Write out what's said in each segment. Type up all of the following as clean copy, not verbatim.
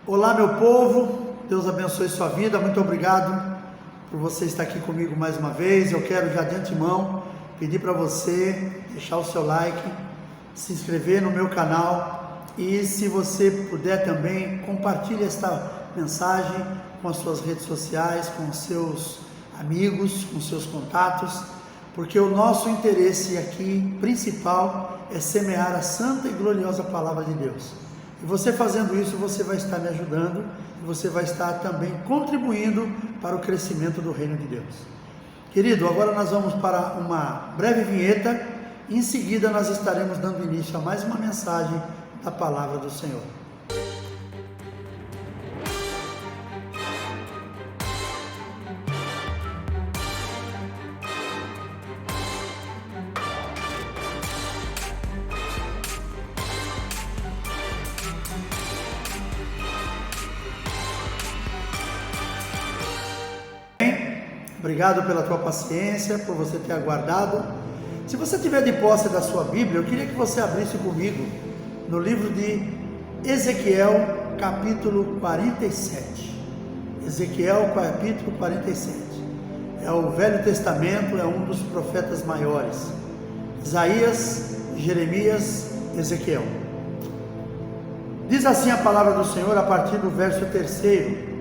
Olá, meu povo, Deus abençoe sua vida, muito obrigado por você estar aqui comigo mais uma vez. Eu quero já de antemão pedir para você deixar o seu like, se inscrever no meu canal e, se você puder também, compartilhe esta mensagem com as suas redes sociais, com os seus amigos, com os seus contatos, porque o nosso interesse aqui principal é semear a santa e gloriosa palavra de Deus. E você fazendo isso, você vai estar me ajudando e você vai estar também contribuindo para o crescimento do reino de Deus. Querido, agora nós vamos para uma breve vinheta e em seguida nós estaremos dando início a mais uma mensagem da palavra do Senhor. Obrigado pela tua paciência, por você ter aguardado. Se você tiver de posse da sua Bíblia, eu queria que você abrisse comigo no livro de Ezequiel, capítulo 47. Ezequiel, capítulo 47. É o Velho Testamento, é um dos profetas maiores. Isaías, Jeremias, Ezequiel. Diz assim a palavra do Senhor a partir do verso 3.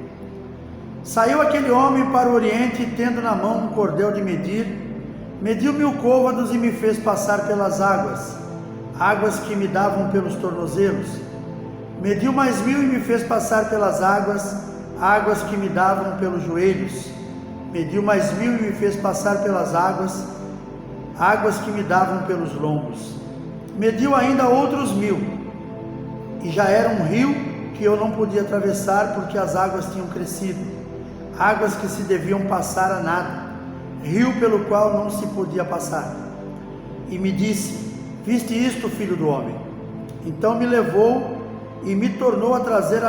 Saiu aquele homem para o oriente, tendo na mão um cordel de medir, mediu 1000 côvados e me fez passar pelas águas, águas que me davam pelos tornozelos. Mediu mais 1000 e me fez passar pelas águas, águas que me davam pelos joelhos. Mediu mais 1000 e me fez passar pelas águas, águas que me davam pelos lombos. Mediu ainda outros 1000, e já era um rio que eu não podia atravessar, porque as águas tinham crescido. Águas que se deviam passar a nada, rio pelo qual não se podia passar. E me disse: viste isto, filho do homem? Então me levou e me tornou a trazer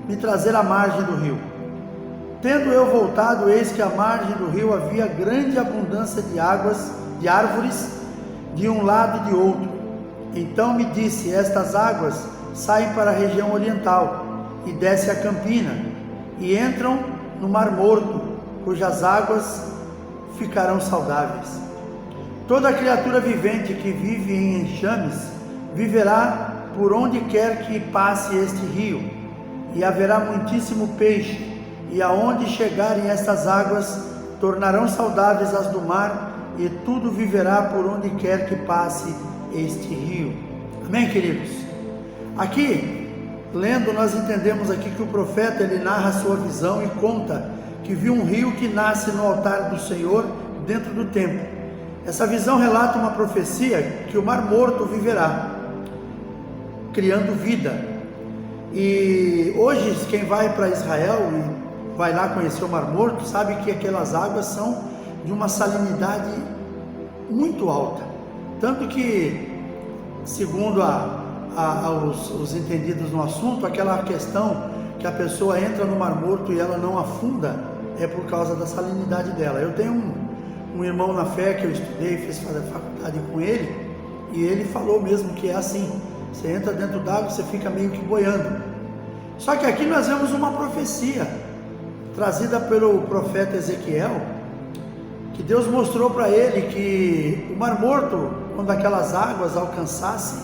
me trazer a margem do rio. Tendo eu voltado, eis que à margem do rio havia grande abundância de águas, de árvores, de um lado e de outro. Então me disse: estas águas saem para a região oriental e descem a campina, e entram no Mar Morto, cujas águas ficarão saudáveis. Toda criatura vivente que vive em enxames viverá por onde quer que passe este rio, e haverá muitíssimo peixe, e aonde chegarem estas águas tornarão saudáveis as do mar, e tudo viverá por onde quer que passe este rio. Amém, queridos? Aqui, lendo, nós entendemos aqui que o profeta, ele narra a sua visão e conta que viu um rio que nasce no altar do Senhor dentro do templo. Essa visão relata uma profecia que o Mar Morto viverá, criando vida. E hoje, quem vai para Israel e vai lá conhecer o Mar Morto, sabe que aquelas águas são de uma salinidade muito alta. Tanto que, segundo os entendidos no assunto, aquela questão que a pessoa entra no Mar Morto e ela não afunda, é por causa da salinidade dela. Eu tenho um irmão na fé que eu estudei, fiz faculdade com ele, e ele falou mesmo que é assim: você entra dentro d'água, você fica meio que boiando. Só que aqui nós vemos uma profecia trazida pelo profeta Ezequiel, que Deus mostrou para ele que o Mar Morto, quando aquelas águas alcançassem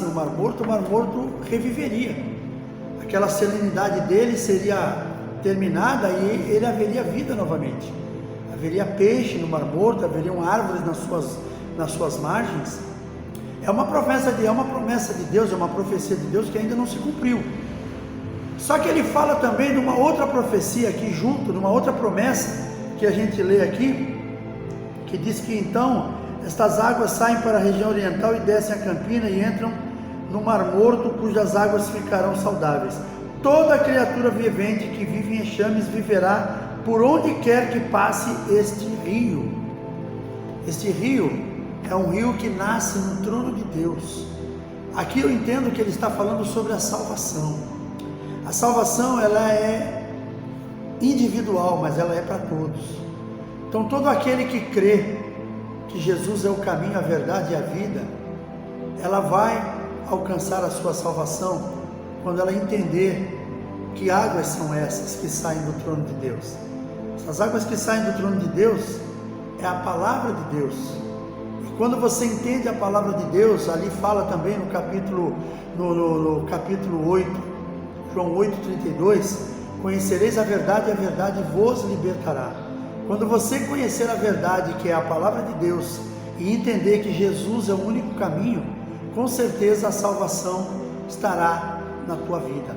o Mar Morto reviveria. Aquela salinidade dele seria terminada e ele haveria vida novamente. Haveria peixe no Mar Morto, haveriam árvores nas suas margens. É uma promessa de Deus, é uma profecia de Deus que ainda não se cumpriu. Só que ele fala também de uma outra profecia aqui junto, de uma outra promessa que a gente lê aqui, que diz que então estas águas saem para a região oriental e descem a campina e entram no Mar Morto, cujas águas ficarão saudáveis. Toda criatura vivente que vive em enxames viverá por onde quer que passe este rio. Este rio é um rio que nasce no trono de Deus. Aqui eu entendo que ele está falando sobre a salvação. A salvação, ela é individual, mas ela é para todos. Então todo aquele que crê que Jesus é o caminho, a verdade e a vida, ela vai alcançar a sua salvação quando ela entender que águas são essas que saem do trono de Deus. Essas águas que saem do trono de Deus é a palavra de Deus. E quando você entende a palavra de Deus, ali fala também no capítulo 8, João 8,32, conhecereis a verdade e a verdade vos libertará. Quando você conhecer a verdade, que é a palavra de Deus, e entender que Jesus é o único caminho, com certeza a salvação estará na tua vida.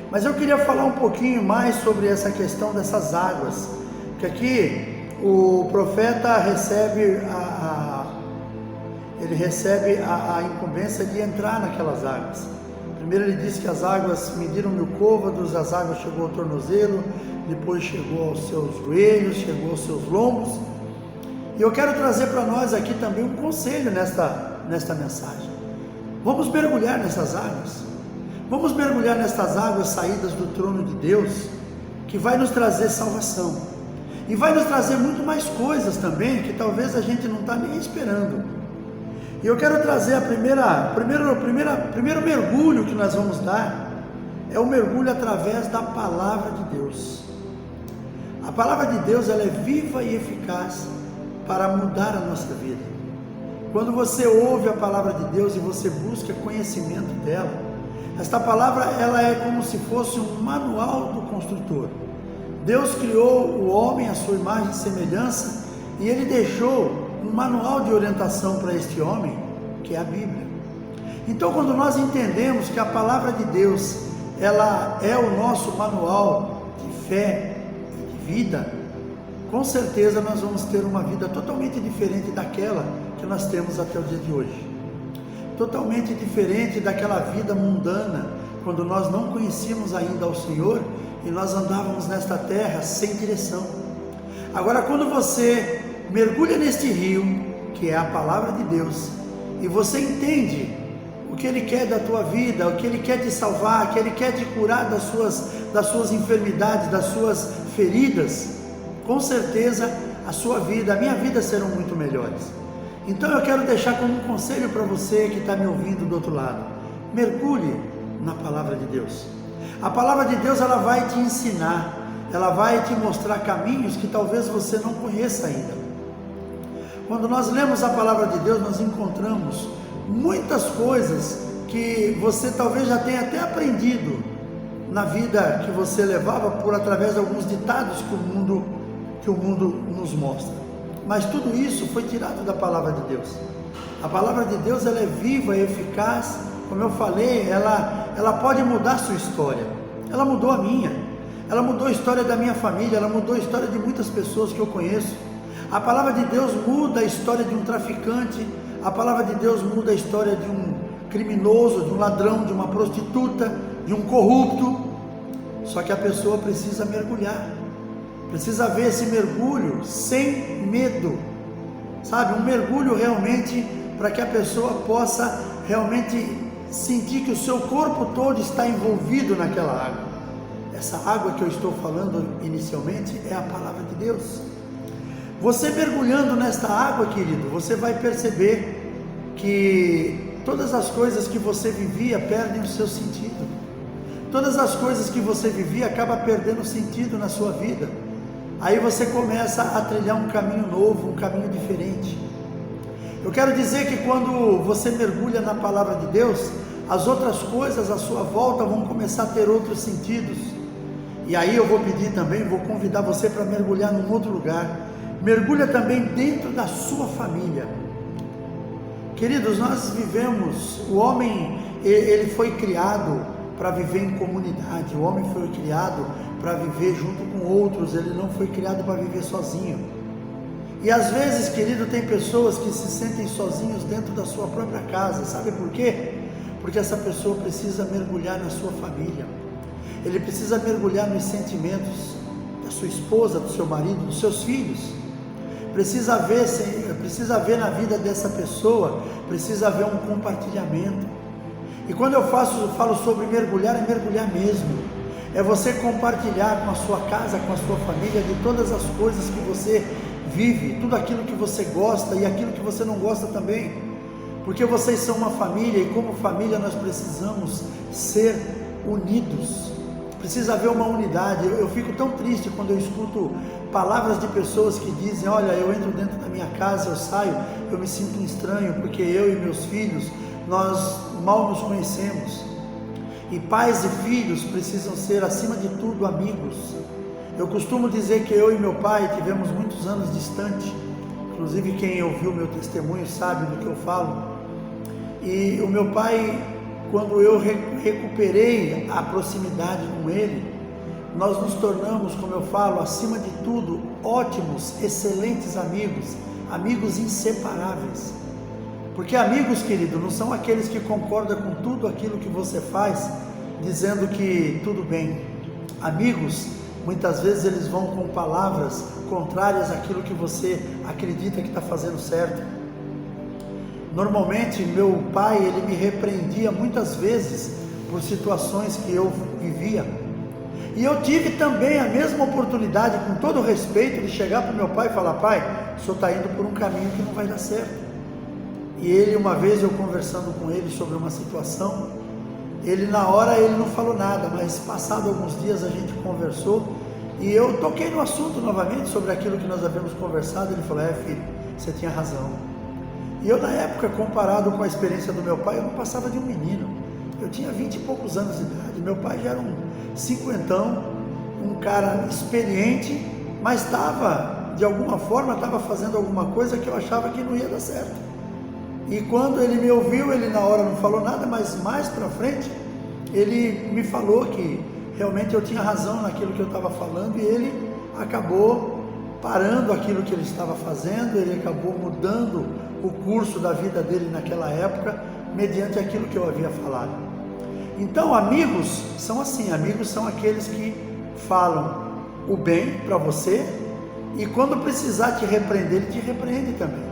Mas eu queria falar um pouquinho mais sobre essa questão dessas águas, porque aqui o profeta recebe a incumbência de entrar naquelas águas. Primeiro ele disse que as águas mediram 1000 côvados, as águas chegou ao tornozelo, depois chegou aos seus joelhos, chegou aos seus lombos. E eu quero trazer para nós aqui também um conselho nesta mensagem. Vamos mergulhar nessas águas. Vamos mergulhar nessas águas saídas do trono de Deus, que vai nos trazer salvação. E vai nos trazer muito mais coisas também, que talvez a gente não está nem esperando. E eu quero trazer o primeiro mergulho que nós vamos dar, é o mergulho através da palavra de Deus. A palavra de Deus, ela é viva e eficaz para mudar a nossa vida. Quando você ouve a palavra de Deus e você busca conhecimento dela, esta palavra, ela é como se fosse um manual do construtor. Deus criou o homem à sua imagem e semelhança, e ele deixou um manual de orientação para este homem, que é a Bíblia. Então, quando nós entendemos que a palavra de Deus, ela é o nosso manual de fé e de vida, com certeza nós vamos ter uma vida totalmente diferente daquela que nós temos até o dia de hoje. Totalmente diferente daquela vida mundana, quando nós não conhecíamos ainda ao Senhor e nós andávamos nesta terra sem direção. Agora, quando você mergulha neste rio, que é a palavra de Deus, e você entende o que Ele quer da tua vida, o que Ele quer te salvar, o que Ele quer te curar das suas enfermidades, das suas feridas, com certeza a sua vida, a minha vida serão muito melhores. Então eu quero deixar como um conselho para você que está me ouvindo do outro lado: mergulhe na palavra de Deus. A palavra de Deus, ela vai te ensinar, ela vai te mostrar caminhos que talvez você não conheça ainda. Quando nós lemos a palavra de Deus, nós encontramos muitas coisas que você talvez já tenha até aprendido na vida que você levava através de alguns ditados que o mundo nos mostra. Mas tudo isso foi tirado da palavra de Deus. A palavra de Deus, ela é viva e eficaz. Como eu falei, ela pode mudar a sua história. Ela mudou a minha. Ela mudou a história da minha família. Ela mudou a história de muitas pessoas que eu conheço. A palavra de Deus muda a história de um traficante. A palavra de Deus muda a história de um criminoso, de um ladrão, de uma prostituta, de um corrupto. Só que a pessoa precisa mergulhar. Precisa ver esse mergulho sem medo, sabe? Um mergulho realmente para que a pessoa possa realmente sentir que o seu corpo todo está envolvido naquela água. Essa água que eu estou falando inicialmente é a palavra de Deus. Você mergulhando nesta água, querido, você vai perceber que todas as coisas que você vivia perdem o seu sentido. Todas as coisas que você vivia acabam perdendo sentido na sua vida. Aí você começa a trilhar um caminho novo, um caminho diferente. Eu quero dizer que quando você mergulha na palavra de Deus, as outras coisas à sua volta vão começar a ter outros sentidos. E aí eu vou pedir também, vou convidar você para mergulhar num outro lugar. Mergulha também dentro da sua família. Queridos, nós vivemos, o homem, ele foi criado para viver em comunidade. O homem foi criado para viver junto com outros, ele não foi criado para viver sozinho. E às vezes, querido, tem pessoas que se sentem sozinhos dentro da sua própria casa. Sabe por quê? Porque essa pessoa precisa mergulhar na sua família. Ele precisa mergulhar nos sentimentos da sua esposa, do seu marido, dos seus filhos. Precisa ver na vida dessa pessoa, precisa haver um compartilhamento. E quando eu falo sobre mergulhar, é mergulhar mesmo. É você compartilhar com a sua casa, com a sua família, de todas as coisas que você vive, tudo aquilo que você gosta e aquilo que você não gosta também. porque vocês são uma família e como família nós precisamos ser unidos. Precisa haver uma unidade. Eu fico tão triste quando eu escuto palavras de pessoas que dizem: olha, eu entro dentro da minha casa, eu saio, eu me sinto um estranho, porque eu e meus filhos, nós mal nos conhecemos. E pais e filhos precisam ser, acima de tudo, amigos. Eu costumo dizer que eu e meu pai tivemos muitos anos distante. Inclusive quem ouviu meu testemunho sabe do que eu falo. E o meu pai, quando eu recuperei a proximidade com ele, nós nos tornamos, como eu falo, acima de tudo, ótimos, excelentes amigos, amigos inseparáveis. Porque amigos, querido, não são aqueles que concordam com tudo aquilo que você faz, dizendo que tudo bem. Amigos, muitas vezes eles vão com palavras contrárias àquilo que você acredita que está fazendo certo. Normalmente, meu pai, ele me repreendia muitas vezes por situações que eu vivia. E eu tive também a mesma oportunidade, com todo o respeito, de chegar para o meu pai e falar: pai, o senhor está indo por um caminho que não vai dar certo. E ele, uma vez eu conversando com ele sobre uma situação, ele na hora ele não falou nada, mas passado alguns dias a gente conversou e eu toquei no assunto novamente sobre aquilo que nós havíamos conversado. Ele falou: filho, você tinha razão. E eu, na época, comparado com a experiência do meu pai, eu não passava de um menino. Eu tinha 20 e poucos anos de idade. Meu pai já era um cinquentão, um cara experiente, mas estava, de alguma forma, estava fazendo alguma coisa que eu achava que não ia dar certo. E quando ele me ouviu, ele na hora não falou nada, mas mais para frente, ele me falou que realmente eu tinha razão naquilo que eu estava falando, e ele acabou parando aquilo que ele estava fazendo, ele acabou mudando o curso da vida dele naquela época, mediante aquilo que eu havia falado. Então, amigos são assim, amigos são aqueles que falam o bem para você, e quando precisar te repreender, ele te repreende também.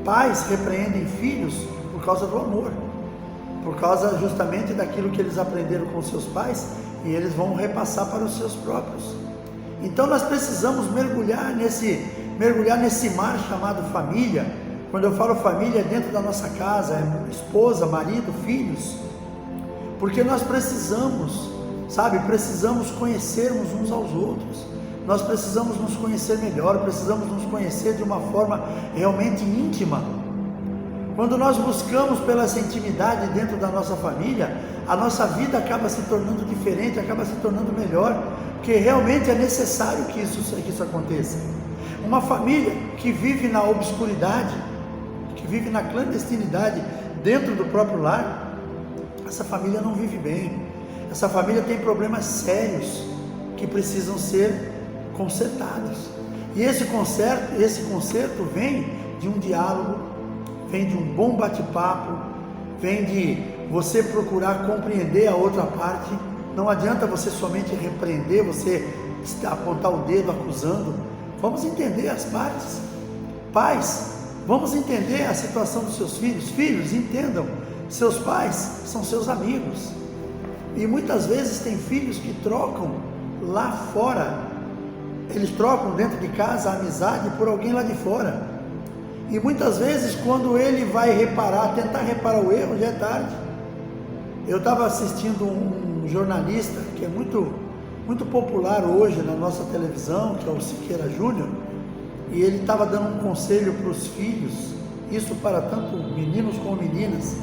Pais repreendem filhos por causa do amor, por causa justamente daquilo que eles aprenderam com seus pais, e eles vão repassar para os seus próprios. Então nós precisamos mergulhar nesse mar chamado família. Quando eu falo família, é dentro da nossa casa, é esposa, marido, filhos, porque nós precisamos, precisamos conhecermos uns aos outros. Nós precisamos nos conhecer melhor, precisamos nos conhecer de uma forma realmente íntima. Quando nós buscamos pela essa intimidade dentro da nossa família, a nossa vida acaba se tornando diferente, acaba se tornando melhor, porque realmente é necessário que isso aconteça. Uma família que vive na obscuridade, que vive na clandestinidade dentro do próprio lar, essa família não vive bem. Essa família tem problemas sérios que precisam ser consertados. E esse conserto vem de um diálogo, vem de um bom bate-papo, vem de você procurar compreender a outra parte. Não adianta você somente repreender, você apontar o dedo acusando. Vamos entender as partes. Pais, vamos entender a situação dos seus filhos. Filhos, entendam, seus pais são seus amigos. E muitas vezes tem filhos que trocam lá fora. Eles trocam dentro de casa a amizade por alguém lá de fora. E muitas vezes quando ele vai tentar reparar o erro, já é tarde. Eu estava assistindo um jornalista que é muito popular hoje na nossa televisão, que é o Siqueira Júnior, e ele estava dando um conselho para os filhos, isso para tanto meninos como meninas.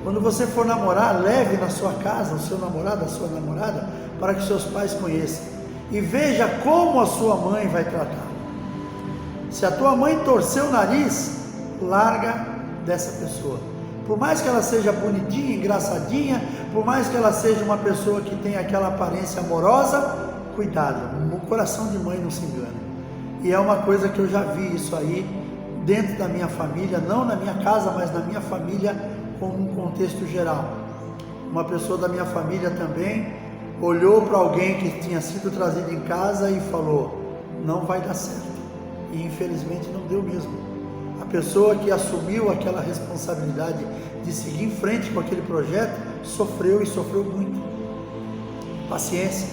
Quando você for namorar, leve na sua casa o seu namorado, a sua namorada, para que seus pais conheçam. E veja como a sua mãe vai tratar. Se a tua mãe torcer o nariz, larga dessa pessoa. Por mais que ela seja bonitinha, engraçadinha, por mais que ela seja uma pessoa que tenha aquela aparência amorosa, cuidado, o coração de mãe não se engana. E é uma coisa que eu já vi isso aí dentro da minha família, não na minha casa, mas na minha família como um contexto geral. Uma pessoa da minha família também olhou para alguém que tinha sido trazido em casa e falou: não vai dar certo. E infelizmente não deu mesmo. A pessoa que assumiu aquela responsabilidade de seguir em frente com aquele projeto sofreu, e sofreu muito. Paciência.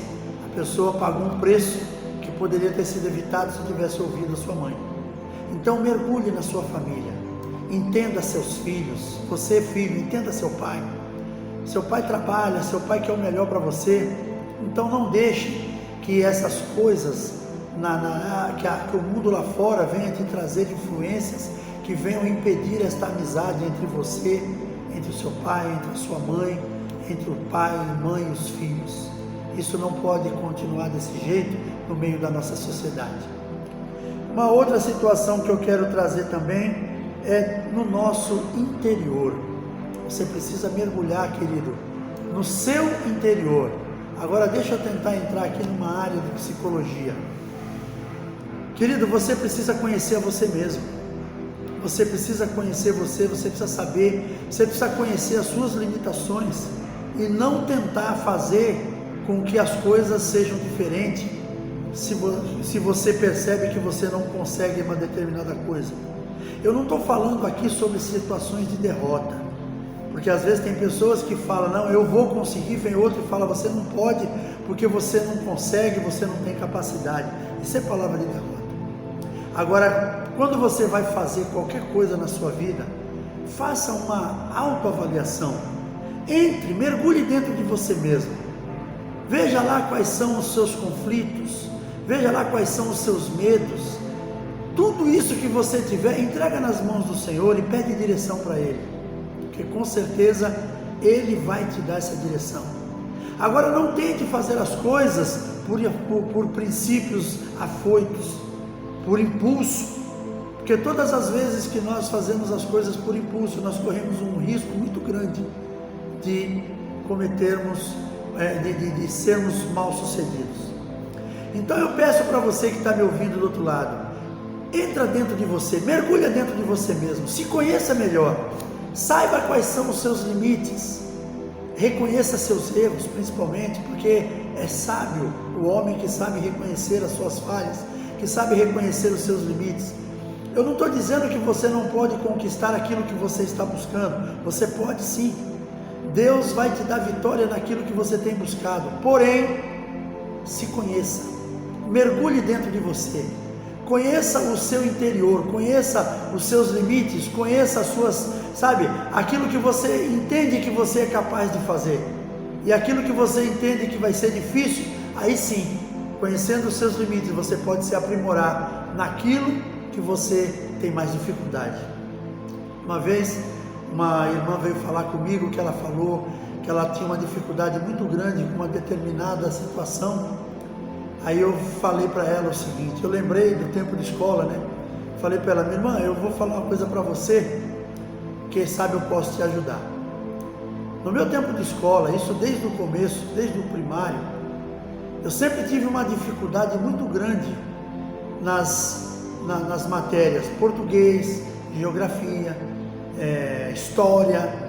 A pessoa pagou um preço que poderia ter sido evitado se tivesse ouvido a sua mãe. Então mergulhe na sua família, Entenda seus filhos. Você, filho, entenda seu pai. Seu pai trabalha, seu pai quer o melhor para você. Então não deixe que essas coisas, que o mundo lá fora venha te trazer influências que venham impedir esta amizade entre você, entre o seu pai, entre a sua mãe, entre o pai, a mãe e os filhos. Isso não pode continuar desse jeito no meio da nossa sociedade. Uma outra situação que eu quero trazer também é no nosso interior. Você precisa mergulhar, querido, no seu interior. Agora deixa eu tentar entrar aqui numa área de psicologia. Querido, você precisa conhecer você mesmo. Você precisa conhecer você precisa saber, você precisa conhecer as suas limitações e não tentar fazer com que as coisas sejam diferentes se você percebe que você não consegue uma determinada coisa. Eu não estou falando aqui sobre situações de derrota, porque às vezes tem pessoas que falam, não, eu vou conseguir, vem outro e fala, você não pode, porque você não consegue, você não tem capacidade. Isso é palavra de derrota. Agora, quando você vai fazer qualquer coisa na sua vida, faça uma autoavaliação. Mergulhe dentro de você mesmo. Veja lá quais são os seus conflitos, veja lá quais são os seus medos. Tudo isso que você tiver, entrega nas mãos do Senhor e pede direção para Ele, porque com certeza Ele vai te dar essa direção. Agora não tente fazer as coisas por princípios afoitos, por impulso, porque todas as vezes que nós fazemos as coisas por impulso, nós corremos um risco muito grande de cometermos, de sermos mal sucedidos. Então eu peço para você que está me ouvindo do outro lado, entra dentro de você, mergulha dentro de você mesmo, se conheça melhor, saiba quais são os seus limites, reconheça seus erros principalmente, porque é sábio o homem que sabe reconhecer as suas falhas, que sabe reconhecer os seus limites. Eu não estou dizendo que você não pode conquistar aquilo que você está buscando, você pode sim, Deus vai te dar vitória naquilo que você tem buscado, porém, se conheça, mergulhe dentro de você, conheça o seu interior, conheça os seus limites, conheça as suas, aquilo que você entende que você é capaz de fazer, e aquilo que você entende que vai ser difícil, aí sim, conhecendo os seus limites, você pode se aprimorar naquilo que você tem mais dificuldade. Uma vez, uma irmã veio falar comigo que ela falou que ela tinha uma dificuldade muito grande com uma determinada situação. Aí eu falei para ela o seguinte, eu lembrei do tempo de escola, né? Falei para ela, minha irmã, eu vou falar uma coisa para você, quem sabe eu posso te ajudar. No meu tempo de escola, isso desde o começo, desde o primário, eu sempre tive uma dificuldade muito grande nas matérias português, geografia, história,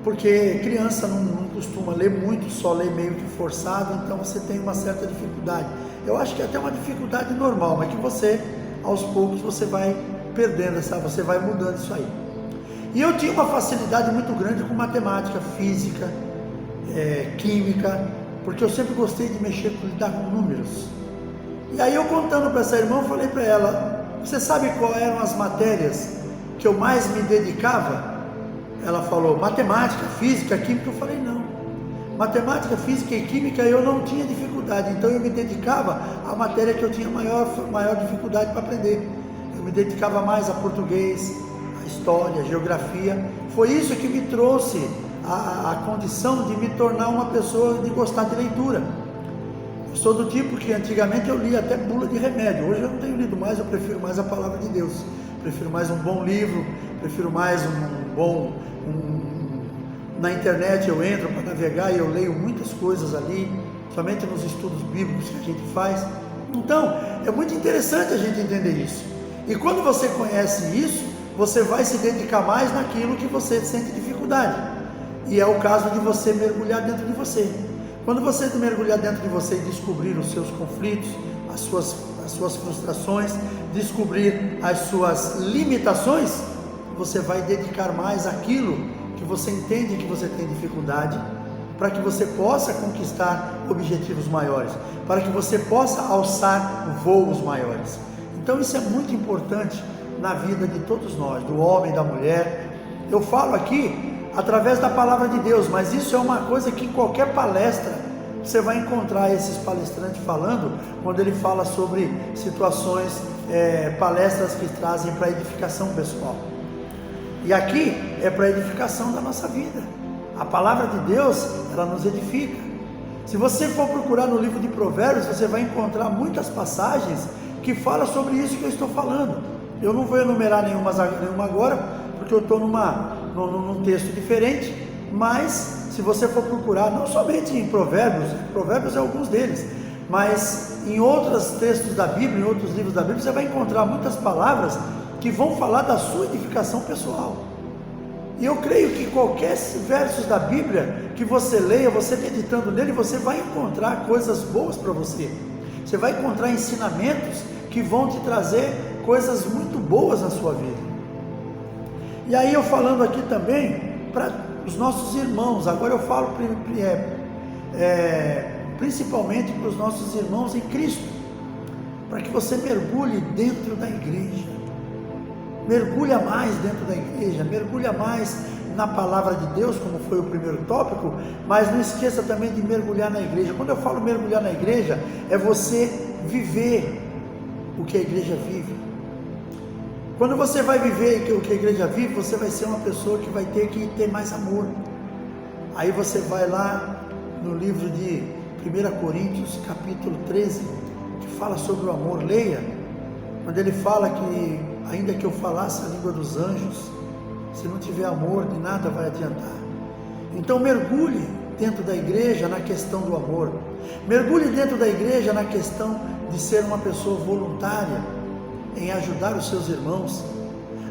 porque criança não costuma ler muito, só lê meio que forçado, então você tem uma certa dificuldade. Eu acho que é até uma dificuldade normal, mas que você, aos poucos, você vai perdendo, você vai mudando isso aí. E eu tinha uma facilidade muito grande com matemática, física, química, porque eu sempre gostei de lidar com números. E aí eu contando para essa irmã, eu falei para ela, você sabe quais eram as matérias que eu mais me dedicava? Ela falou, matemática, física, química. Eu falei, não, matemática, física e química eu não tinha dificuldade, então eu me dedicava à matéria que eu tinha maior dificuldade para aprender. Eu me dedicava mais a português, a história, a geografia. Foi isso que me trouxe a condição de me tornar uma pessoa de gostar de leitura. Eu sou do tipo que antigamente eu lia até bula de remédio, hoje eu não tenho lido mais, eu prefiro mais a palavra de Deus, prefiro mais um bom livro, prefiro mais na internet eu entro para navegar e eu leio muitas coisas ali, somente nos estudos bíblicos que a gente faz. Então, é muito interessante a gente entender isso. E quando você conhece isso, você vai se dedicar mais naquilo que você sente dificuldade. E é o caso de você mergulhar dentro de você. Quando você mergulhar dentro de você e descobrir os seus conflitos, as suas frustrações, descobrir as suas limitações, você vai dedicar mais àquilo que você entende que você tem dificuldade, para que você possa conquistar objetivos maiores, para que você possa alçar voos maiores. Então isso é muito importante na vida de todos nós, do homem, da mulher. Eu falo aqui através da palavra de Deus, mas isso é uma coisa que em qualquer palestra você vai encontrar esses palestrantes falando, quando ele fala sobre situações, palestras que trazem para edificação pessoal. E aqui é para edificação da nossa vida. A palavra de Deus, ela nos edifica. Se você for procurar no livro de Provérbios, você vai encontrar muitas passagens que falam sobre isso que eu estou falando. Eu não vou enumerar nenhuma agora, porque eu estou num texto diferente, mas se você for procurar, não somente em Provérbios é alguns deles, mas em outros textos da Bíblia, em outros livros da Bíblia, você vai encontrar muitas palavras que vão falar da sua edificação pessoal. E eu creio que qualquer versos da Bíblia que você leia, você meditando nele, você vai encontrar coisas boas para você. Você vai encontrar ensinamentos que vão te trazer coisas muito boas na sua vida. E aí eu falando aqui também para os nossos irmãos, agora eu falo principalmente para os nossos irmãos em Cristo, para que você mergulhe dentro da igreja. Mergulha mais dentro da igreja, mergulha mais na palavra de Deus, como foi o primeiro tópico, mas não esqueça também de mergulhar na igreja. Quando eu falo mergulhar na igreja, é você viver o que a igreja vive. Quando você vai viver o que a igreja vive, você vai ser uma pessoa que vai ter que ter mais amor. Aí você vai lá no livro de 1 Coríntios, capítulo 13, que fala sobre o amor. Leia, quando ele fala que ainda que eu falasse a língua dos anjos, se não tiver amor, de nada vai adiantar. Então mergulhe dentro da igreja na questão do amor. Mergulhe dentro da igreja na questão de ser uma pessoa voluntária em ajudar os seus irmãos.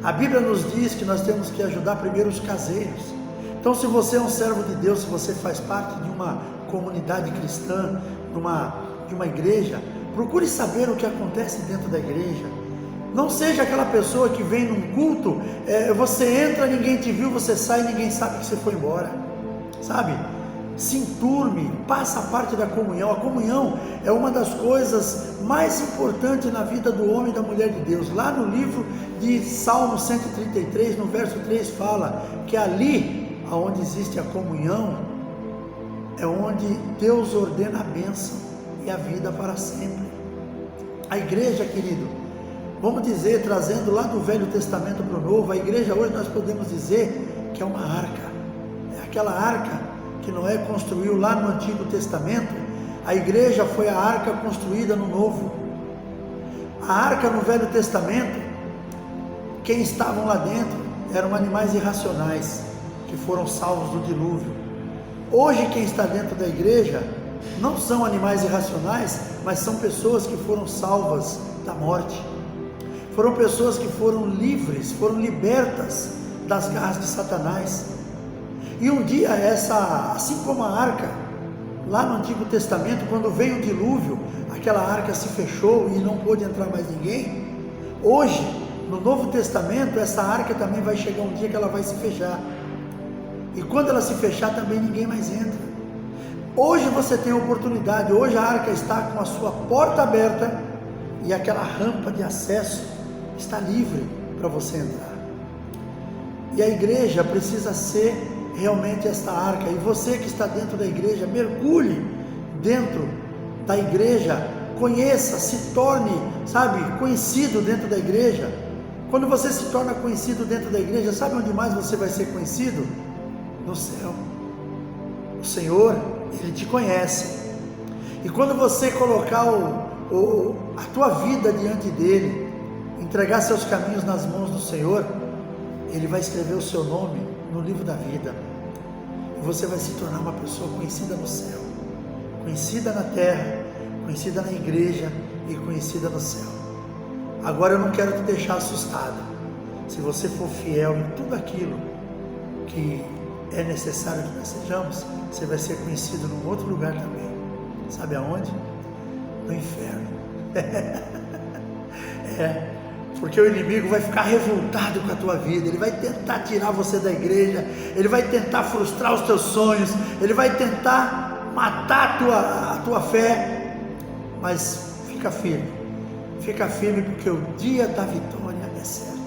A Bíblia nos diz que nós temos que ajudar primeiro os caseiros. Então, se você é um servo de Deus, se você faz parte de uma comunidade cristã, de uma igreja, procure saber o que acontece dentro da igreja. Não seja aquela pessoa que vem num culto, você entra, ninguém te viu, você sai, ninguém sabe que você foi embora, sabe? Se enturme, faça parte da comunhão. A comunhão é uma das coisas mais importantes na vida do homem e da mulher de Deus. Lá no livro de Salmo 133, no verso 3, fala que ali, onde existe a comunhão, é onde Deus ordena a bênção e a vida para sempre. A igreja, querido, vamos dizer, trazendo lá do Velho Testamento para o Novo, a igreja hoje nós podemos dizer que é uma arca. É aquela arca que Noé construiu lá no Antigo Testamento. A igreja foi a arca construída no Novo. A arca no Velho Testamento, quem estavam lá dentro eram animais irracionais, que foram salvos do dilúvio. Hoje quem está dentro da igreja não são animais irracionais, mas são pessoas que foram salvas da morte. Foram pessoas que foram livres, foram libertas das garras de Satanás. E um dia assim como a arca, lá no Antigo Testamento, quando veio o dilúvio, aquela arca se fechou e não pôde entrar mais ninguém. Hoje, no Novo Testamento, essa arca também vai chegar um dia que ela vai se fechar. E quando ela se fechar, também ninguém mais entra. Hoje você tem a oportunidade, hoje a arca está com a sua porta aberta e aquela rampa de acesso está livre para você entrar. E a igreja precisa ser realmente esta arca, e você que está dentro da igreja, mergulhe dentro da igreja, conheça, se torne, conhecido dentro da igreja. Quando você se torna conhecido dentro da igreja, sabe onde mais você vai ser conhecido? No céu. O Senhor, Ele te conhece, e quando você colocar a tua vida diante dEle, entregar seus caminhos nas mãos do Senhor, Ele vai escrever o seu nome no livro da vida, e você vai se tornar uma pessoa conhecida no céu, conhecida na terra, conhecida na igreja e conhecida no céu. Agora eu não quero te deixar assustado. Se você for fiel em tudo aquilo que é necessário que nós sejamos, você vai ser conhecido num outro lugar também. Sabe aonde? No inferno. Porque o inimigo vai ficar revoltado com a tua vida, ele vai tentar tirar você da igreja, ele vai tentar frustrar os teus sonhos, ele vai tentar matar a tua fé, mas fica firme porque o dia da vitória é certo.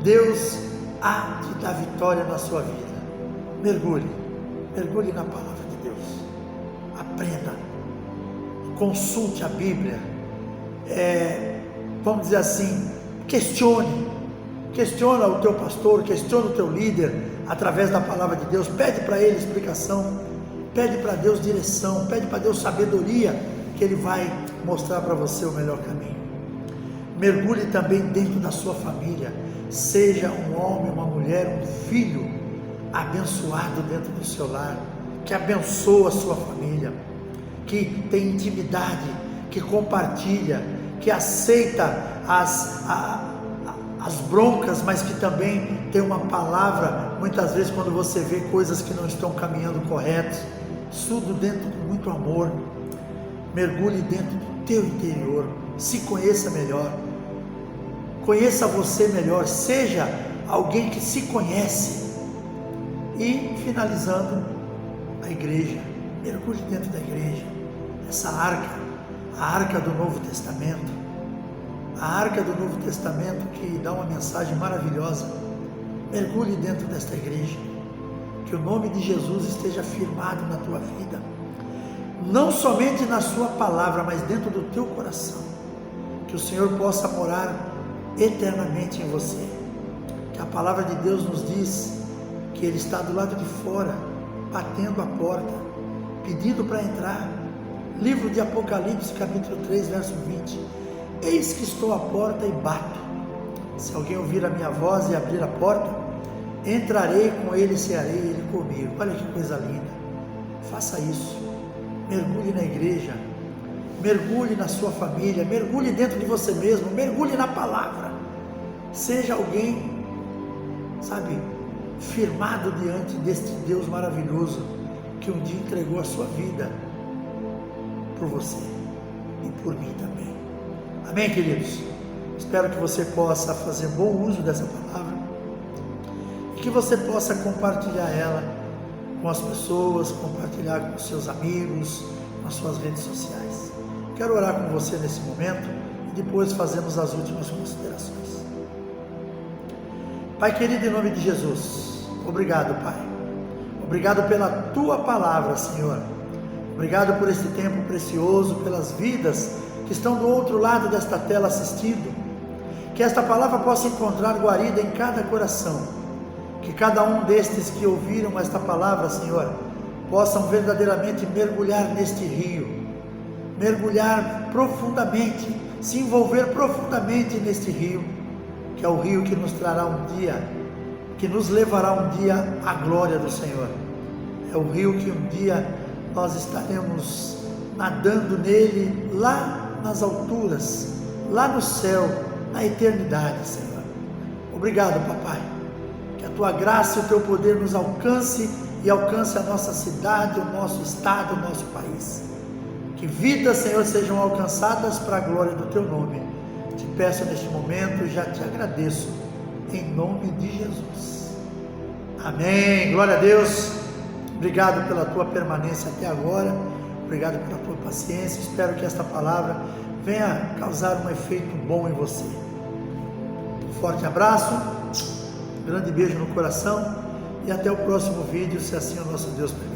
Deus há de dar vitória na sua vida. Mergulhe na palavra de Deus. Aprenda, consulte a Bíblia. Vamos dizer assim, questiona o teu pastor, questiona o teu líder através da palavra de Deus. Pede para ele explicação, pede para Deus direção, pede para Deus sabedoria, que ele vai mostrar para você o melhor caminho. Mergulhe também dentro da sua família. Seja um homem, uma mulher, um filho abençoado dentro do seu lar, que abençoa a sua família, que tem intimidade, que compartilha, que aceita as broncas, mas que também tem uma palavra. Muitas vezes, quando você vê coisas que não estão caminhando corretos, tudo dentro com muito amor. Mergulhe dentro do teu interior, se conheça melhor, conheça você melhor, seja alguém que se conhece. E finalizando, a igreja, mergulhe dentro da igreja, essa arca, a arca do Novo Testamento, a arca do Novo Testamento que dá uma mensagem maravilhosa. Mergulhe dentro desta igreja, que o nome de Jesus esteja firmado na tua vida, não somente na sua palavra, mas dentro do teu coração, que o Senhor possa morar eternamente em você, que a palavra de Deus nos diz que Ele está do lado de fora, batendo a porta, pedindo para entrar. Livro de Apocalipse, capítulo 3, verso 20, eis que estou à porta e bato, se alguém ouvir a minha voz e abrir a porta, entrarei com ele e cearei ele comigo. Olha que coisa linda, faça isso, mergulhe na igreja, mergulhe na sua família, mergulhe dentro de você mesmo, mergulhe na palavra, seja alguém, firmado diante deste Deus maravilhoso, que um dia entregou a sua vida por você e por mim também. Amém, queridos? Espero que você possa fazer bom uso dessa palavra e que você possa compartilhar ela com as pessoas, compartilhar com os seus amigos, nas suas redes sociais. Quero orar com você nesse momento e depois fazemos as últimas considerações. Pai querido, em nome de Jesus, obrigado, Pai. Obrigado pela Tua palavra, Senhor. Obrigado por este tempo precioso, pelas vidas que estão do outro lado desta tela assistindo. Que esta palavra possa encontrar guarida em cada coração. Que cada um destes que ouviram esta palavra, Senhor, possam verdadeiramente mergulhar neste rio. Mergulhar profundamente, se envolver profundamente neste rio, que é o rio que nos trará um dia, que nos levará um dia à glória do Senhor. É o rio que um dia nós estaremos nadando nele, lá nas alturas, lá no céu, na eternidade, Senhor. Obrigado, Papai, que a Tua graça e o Teu poder nos alcance e alcance a nossa cidade, o nosso estado, o nosso país. Que vidas, Senhor, sejam alcançadas para a glória do Teu nome. Te peço neste momento, já te agradeço, em nome de Jesus. Amém. Glória a Deus. Obrigado pela tua permanência até agora. Obrigado pela tua paciência. Espero que esta palavra venha causar um efeito bom em você. Um forte abraço, um grande beijo no coração e até o próximo vídeo, se assim o nosso Deus permitir.